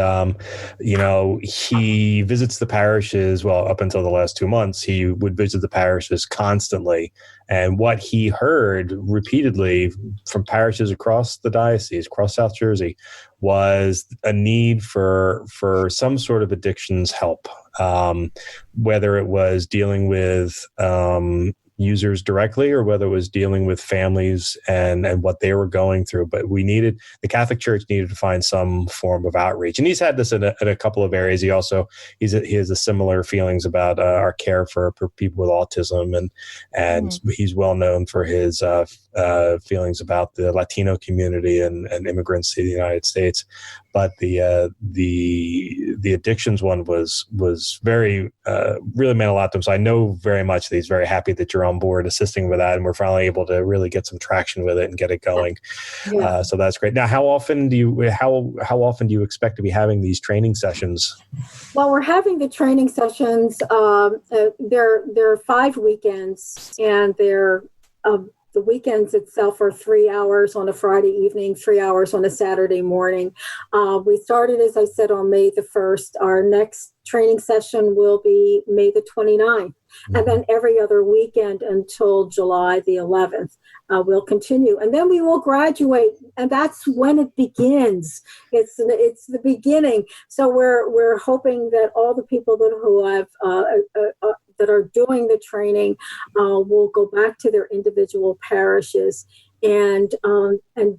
[SPEAKER 3] he visits the parishes. Well, up until the last 2 months, he would visit the parishes constantly. And what he heard repeatedly from parishes across the diocese, across South Jersey, was a need for some sort of addictions help, whether it was dealing with users directly or whether it was dealing with families and what they were going through. But the Catholic Church needed to find some form of outreach. And he's had this in a couple of areas. He has a similar feelings about our care for people with autism, and he's well known for his feelings about the Latino community and immigrants to the United States. But the addictions one was very really meant a lot to him. So I know very much that he's very happy that you're on board assisting with that, and we're finally able to really get some traction with it and get it going.
[SPEAKER 4] Yeah.
[SPEAKER 3] So that's great. Now, how often do you expect to be having these training sessions?
[SPEAKER 4] Well, we're having the training sessions. They're 5 weekends, and they're the weekends itself are 3 hours on a Friday evening, 3 hours on a Saturday morning. We started, as I said, on May the 1st. Our next training session will be May the 29th. And then every other weekend until July the 11th, we'll continue. And then we will graduate, and that's when it begins. It's the beginning. So we're hoping that all the people who have that are doing the training will go back to their individual parishes and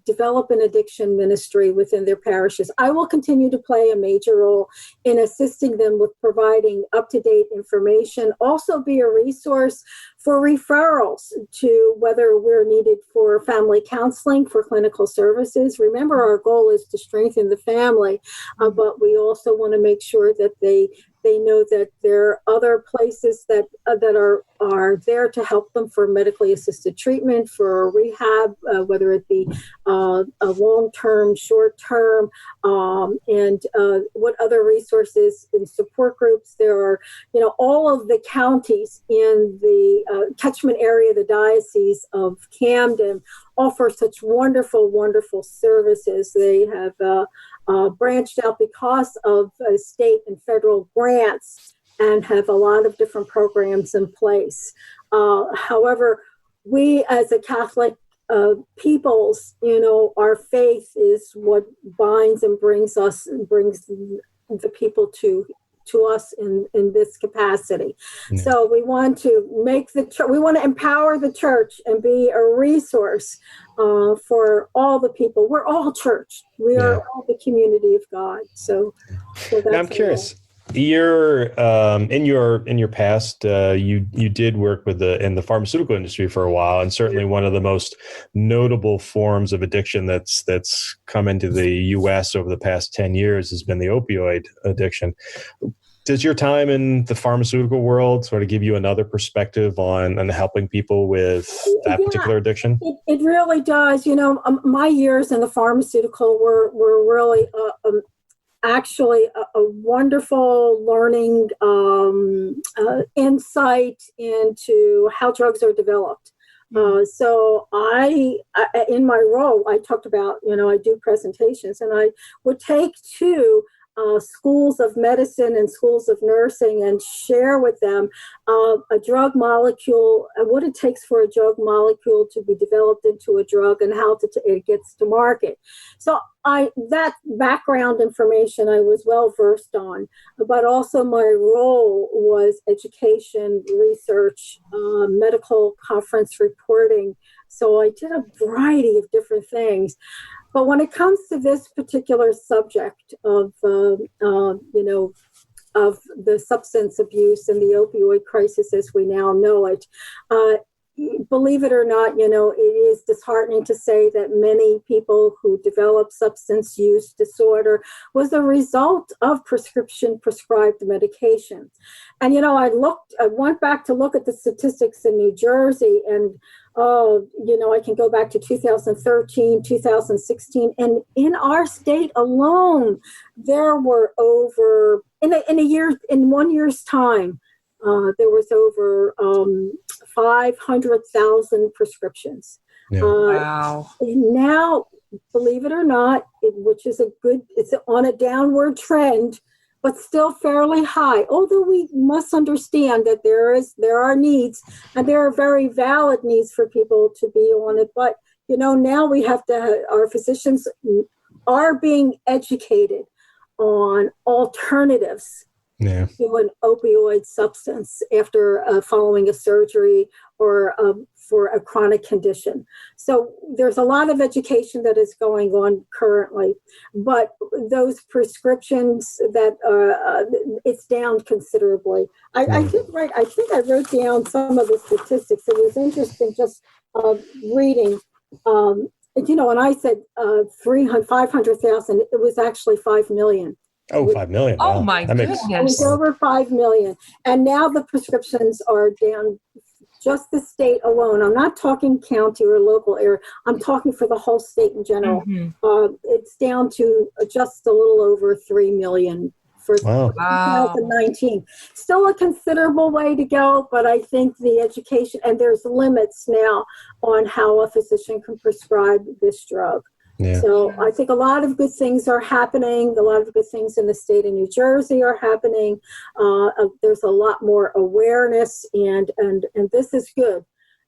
[SPEAKER 4] develop an addiction ministry within their parishes. I will continue to play a major role in assisting them with providing up-to-date information, also be a resource for referrals to whether we're needed for family counseling, for clinical services. Remember, our goal is to strengthen the family, but we also want to make sure that they know that there are other places that are there to help them for medically assisted treatment, for rehab, whether it be a long-term, short-term, and what other resources and support groups there are. All of the counties in the catchment area of the Diocese of Camden offer such wonderful, wonderful services. They have branched out because of state and federal grants and have a lot of different programs in place. However, we as a Catholic peoples, our faith is what binds and brings the people to us in this capacity. Yeah. So we want to we want to empower the church and be a resource for all the people. We're all church. We are all the community of God. So that's
[SPEAKER 3] now I'm curious. You're in your past, you did work in the pharmaceutical industry for a while, and certainly one of the most notable forms of addiction that's come into the U.S. over the past 10 years has been the opioid addiction. Does your time in the pharmaceutical world sort of give you another perspective on helping people with that particular addiction?
[SPEAKER 4] It really does. My years in the pharmaceutical were really actually a wonderful learning insight into how drugs are developed. So I, in my role, I talked about, I do presentations, and I would take to schools of medicine and schools of nursing and share with them a drug molecule, what it takes for a drug molecule to be developed into a drug and how it gets to market. So that background information I was well versed on, but also my role was education, research, medical conference reporting. So I did a variety of different things. But when it comes to this particular subject of the substance abuse and the opioid crisis as we now know it, believe it or not, it is disheartening to say that many people who develop substance use disorder was a result of prescribed medication. And, I went back to look at the statistics in New Jersey, and I can go back to 2013, 2016, and in our state alone, there were over, in 1 year's time, there was over 500,000 prescriptions.
[SPEAKER 3] Yeah.
[SPEAKER 2] Wow.
[SPEAKER 4] Now, believe it or not, it's on a downward trend, but still fairly high. Although we must understand that there are needs, and there are very valid needs for people to be on it. But, now we have to, our physicians are being educated on alternatives to an opioid substance after following a surgery or for a chronic condition. So there's a lot of education that is going on currently, but those prescriptions that it's down considerably. I think I wrote down some of the statistics. It was interesting just reading. When I said 500,000, it was actually 5 million.
[SPEAKER 3] Oh, 5 million.
[SPEAKER 2] Oh,
[SPEAKER 3] wow.
[SPEAKER 2] my goodness.
[SPEAKER 4] It was over 5 million. And now the prescriptions are down, just the state alone. I'm not talking county or local area. I'm talking for the whole state in general. Mm-hmm. It's down to just a little over 3 million for 2019. Still a considerable way to go, but I think the education, and there's limits now on how a physician can prescribe this drug. Yeah. So I think a lot of good things are happening. A lot of good things in the state of New Jersey are happening. There's a lot more awareness, and this is good.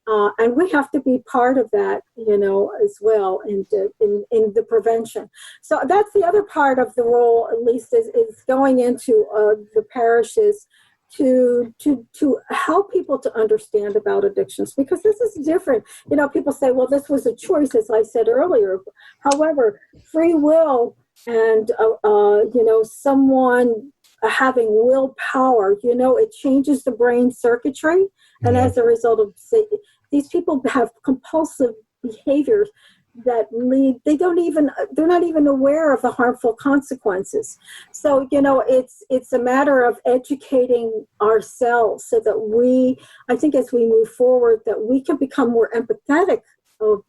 [SPEAKER 4] And we have to be part of that, as well in the prevention. So that's the other part of the role, at least, is going into the parishes to help people to understand about addictions, because this is different. People say, well, this was a choice, as I said earlier. However, free will and, someone having willpower, it changes the brain circuitry. And as a result of, these people have compulsive behaviors that lead, they're not even aware of the harmful consequences. So, it's a matter of educating ourselves so that I think as we move forward, that we can become more empathetic of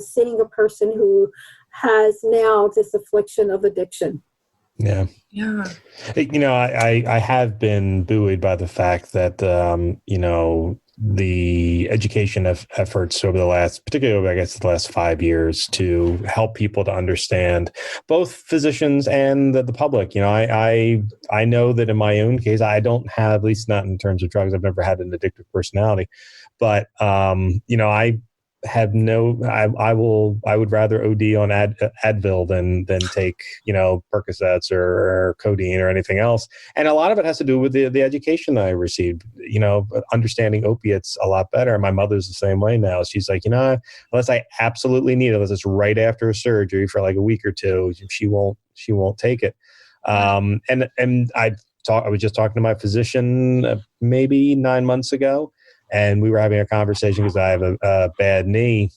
[SPEAKER 4] seeing a person who has now this affliction of addiction.
[SPEAKER 3] Yeah. I have been buoyed by the fact that, the education efforts over particularly over, the last 5 years, to help people to understand, both physicians and the public. I know that in my own case, I don't have, at least not in terms of drugs, I've never had an addictive personality, but, I have I would rather OD on Advil than take, Percocets or codeine or anything else. And a lot of it has to do with the education that I received, understanding opiates a lot better. And my mother's the same way now. She's like, unless I absolutely need it, unless it's right after a surgery for like a week or two, she won't take it. And I was just talking to my physician maybe 9 months ago, and we were having a conversation because I have a bad knee,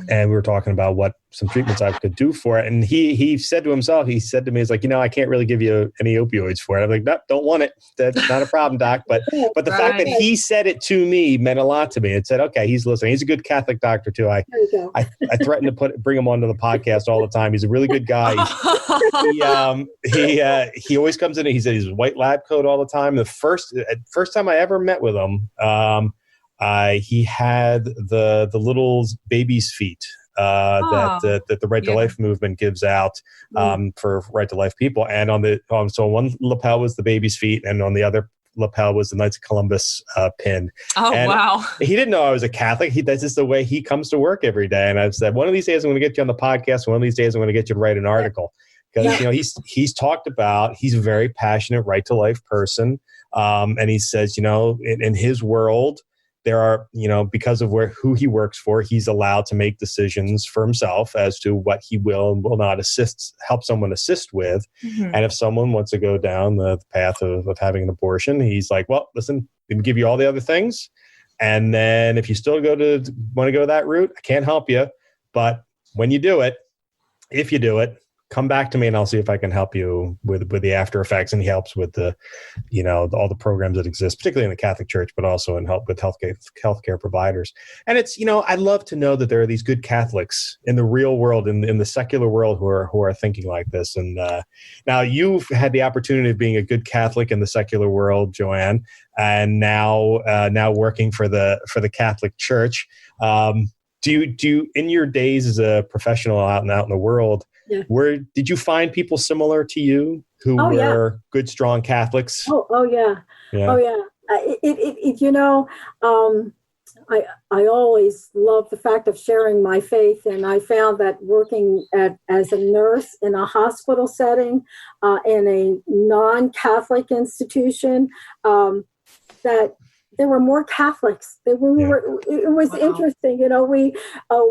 [SPEAKER 3] and we were talking about what some treatments I could do for it. And he said to himself, he's like, I can't really give you any opioids for it. I'm like, no, don't want it. That's not a problem, doc. But the fact that he said it to me meant a lot to me. It said, okay, he's listening. He's a good Catholic doctor too. I threaten to bring him onto the podcast all the time. He's a really good guy. He always comes in and he said he's white lab coat all the time. The first time I ever met with him, he had the little baby's feet that the Right to Life movement gives out for Right to Life people. And so one lapel was the baby's feet, and on the other lapel was the Knights of Columbus pin. Oh, and wow. He didn't know I was a Catholic. That's just the way he comes to work every day. And I've said, one of these days I'm going to get you on the podcast. One of these days I'm going to get you to write an article. Because, he's talked about, he's a very passionate Right to Life person. And he says, in his world, there are, because of who he works for, he's allowed to make decisions for himself as to what he will and will not help someone assist with. Mm-hmm. And if someone wants to go down the path of having an abortion, he's like, well, listen, we can give you all the other things. And then if you still want to go that route, I can't help you. But when you do it, if you do it, come back to me and I'll see if I can help you with the after effects. And he helps with all the programs that exist, particularly in the Catholic Church, but also in help with healthcare providers. And it's, I'd love to know that there are these good Catholics in the real world, in the secular world, who are thinking like this. And now you've had the opportunity of being a good Catholic in the secular world, Jo Anne, and now working for the Catholic Church. Do you in your days as a professional out in the world, where did you find people similar to you who were good, strong Catholics?
[SPEAKER 4] Oh yeah. I always loved the fact of sharing my faith, and I found that working as a nurse in a hospital setting, in a non-Catholic institution, that there were more Catholics. It was interesting.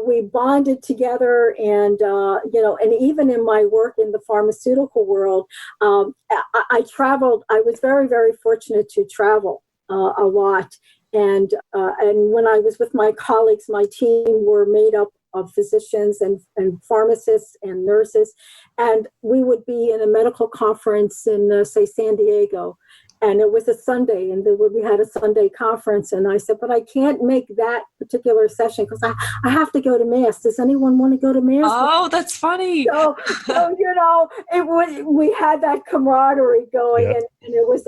[SPEAKER 4] We bonded together, and and even in my work in the pharmaceutical world, I traveled. I was very, very fortunate to travel a lot. And when I was with my colleagues, my team were made up of physicians and pharmacists and nurses. And we would be in a medical conference in, say, San Diego. And it was a Sunday, and we had a Sunday conference. And I said, but I can't make that particular session because I have to go to Mass. Does anyone want to go to Mass?
[SPEAKER 2] Oh, that's funny.
[SPEAKER 4] So we had that camaraderie going, and it was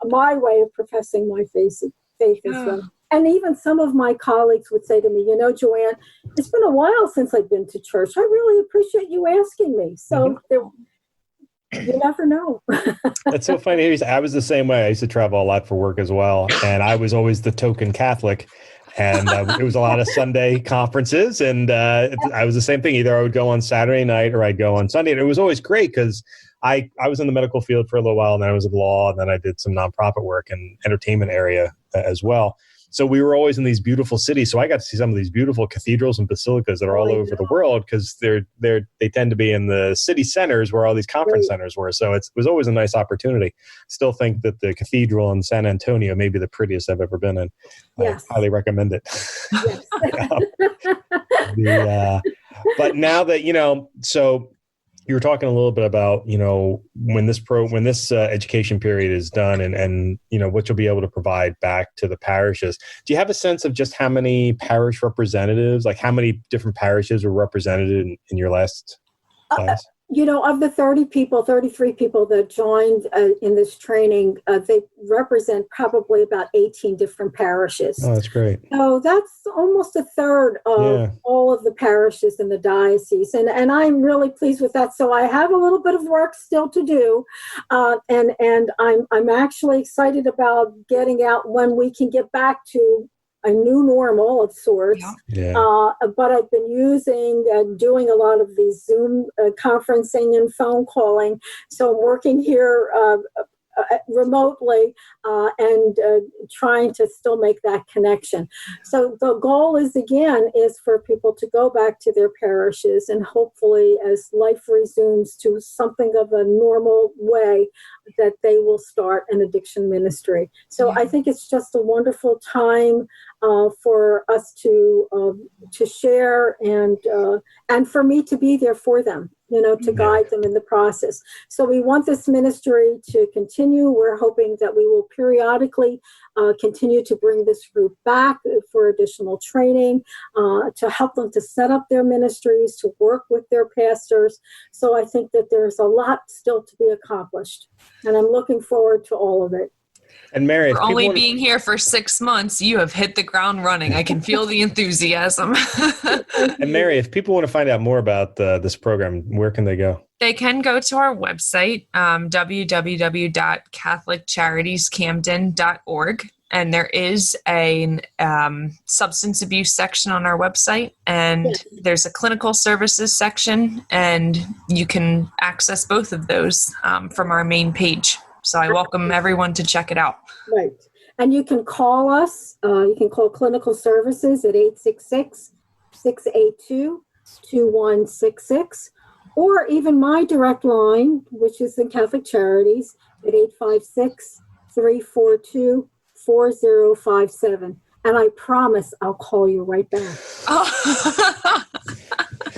[SPEAKER 4] my way of professing my faith as well. And even some of my colleagues would say to me, Jo Anne, it's been a while since I've been to church. I really appreciate you asking me. So you never know.
[SPEAKER 3] That's so funny. I was the same way. I used to travel a lot for work as well. And I was always the token Catholic. And it was a lot of Sunday conferences. And I was the same thing. Either I would go on Saturday night or I'd go on Sunday. And it was always great because I was in the medical field for a little while, and then I was in law, and then I did some nonprofit work and entertainment area as well. So we were always in these beautiful cities. So I got to see some of these beautiful cathedrals and basilicas that are all over the world because they tend to be in the city centers where all these conference centers were. So it was always a nice opportunity. Still think that the cathedral in San Antonio may be the prettiest I've ever been in.
[SPEAKER 4] Yes.
[SPEAKER 3] I highly recommend it.
[SPEAKER 4] Yes.
[SPEAKER 3] But now that, so you were talking a little bit about, when this education period is done and what you'll be able to provide back to the parishes. Do you have a sense of just how many parish representatives, like how many different parishes were represented in your last class?
[SPEAKER 4] Of the 33 people that joined in this training, they represent probably about 18 different parishes.
[SPEAKER 3] Oh, that's great.
[SPEAKER 4] So that's almost a third of all of the parishes in the diocese. And I'm really pleased with that. So I have a little bit of work still to do. And I'm actually excited about getting out when we can get back to a new normal of sorts. But I've been doing a lot of these Zoom conferencing and phone calling. So I'm working here remotely and trying to still make that connection. So the goal is for people to go back to their parishes, and hopefully as life resumes to something of a normal way, that they will start an addiction ministry. So I think it's just a wonderful time for us to share and for me to be there for them, to guide them in the process. So we want this ministry to continue. We're hoping that we will periodically continue to bring this group back for additional training, to help them to set up their ministries, to work with their pastors. So I think that there's a lot still to be accomplished, and I'm looking forward to all of it.
[SPEAKER 3] And Mary,
[SPEAKER 2] for only being here for 6 months, you have hit the ground running. I can feel the enthusiasm.
[SPEAKER 3] And Mary, if people want to find out more about this program, where can they go?
[SPEAKER 2] They can go to our website, www.catholicharitiescamden.org. And there is a substance abuse section on our website, and there's a clinical services section, and you can access both of those from our main page. So I welcome everyone to check it out.
[SPEAKER 4] Right. And you can call us. You can call clinical services at 866-682-2166, or even my direct line, which is in Catholic Charities, at 856-342-4057. And I promise I'll call you right back.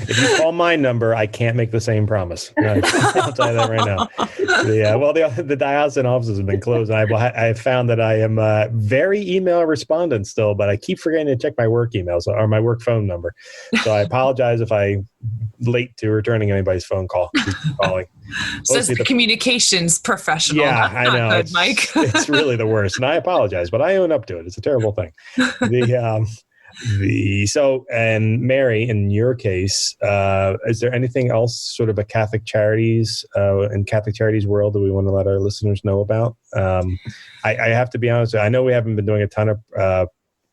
[SPEAKER 3] If you call my number, I can't make the same promise. I'll tell you that right now. The diocesan offices have been closed. And I have found that I am very email respondent still, but I keep forgetting to check my work emails or my work phone number. So I apologize if I'm late to returning anybody's phone call. Keep calling.
[SPEAKER 2] Says the communications professional.
[SPEAKER 3] Yeah, I know.
[SPEAKER 2] Not good, Mike.
[SPEAKER 3] It's really the worst, and I apologize, but I own up to it. It's a terrible thing. And Mary, in your case, is there anything else sort of a Catholic Charities in Catholic Charities world that we want to let our listeners know about? I have to be honest with you, I know we haven't been doing a ton of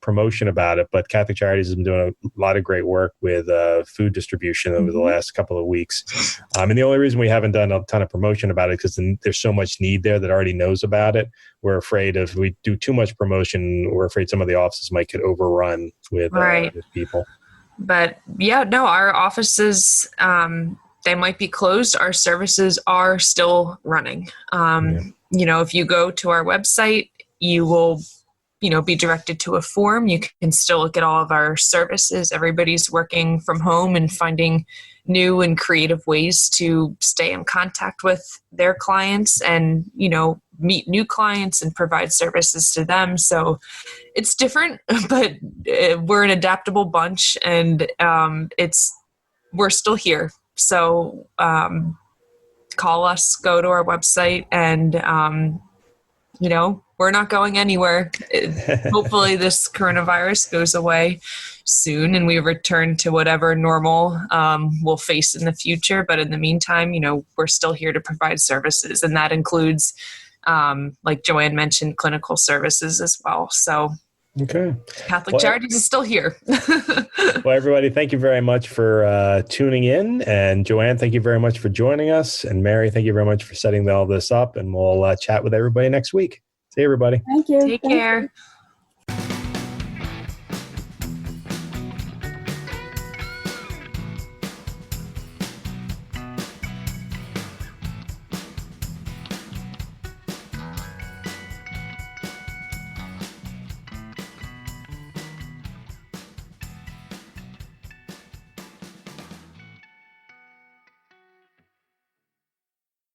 [SPEAKER 3] promotion about it, but Catholic Charities has been doing a lot of great work with food distribution over the last couple of weeks. And the only reason we haven't done a ton of promotion about it because there's so much need there that already knows about it. We're afraid if we do too much promotion, we're afraid some of the offices might get overrun with people. But
[SPEAKER 2] yeah, no, our offices, they might be closed. Our services are still running. If you go to our website, you will, be directed to a form. You can still look at all of our services. Everybody's working from home and finding new and creative ways to stay in contact with their clients and, meet new clients and provide services to them. So it's different, but we're an adaptable bunch and we're still here. So call us, go to our website, and, we're not going anywhere. Hopefully this coronavirus goes away soon and we return to whatever normal we'll face in the future. But in the meantime, we're still here to provide services. And that includes, like Jo Anne mentioned, clinical services as well. So
[SPEAKER 3] okay.
[SPEAKER 2] Catholic Charities is still here.
[SPEAKER 3] Well, everybody, thank you very much for tuning in. And Jo Anne, thank you very much for joining us. And Mary, thank you very much for setting all this up. And we'll chat with everybody next week. See you, everybody.
[SPEAKER 4] Thank you.
[SPEAKER 2] Take care.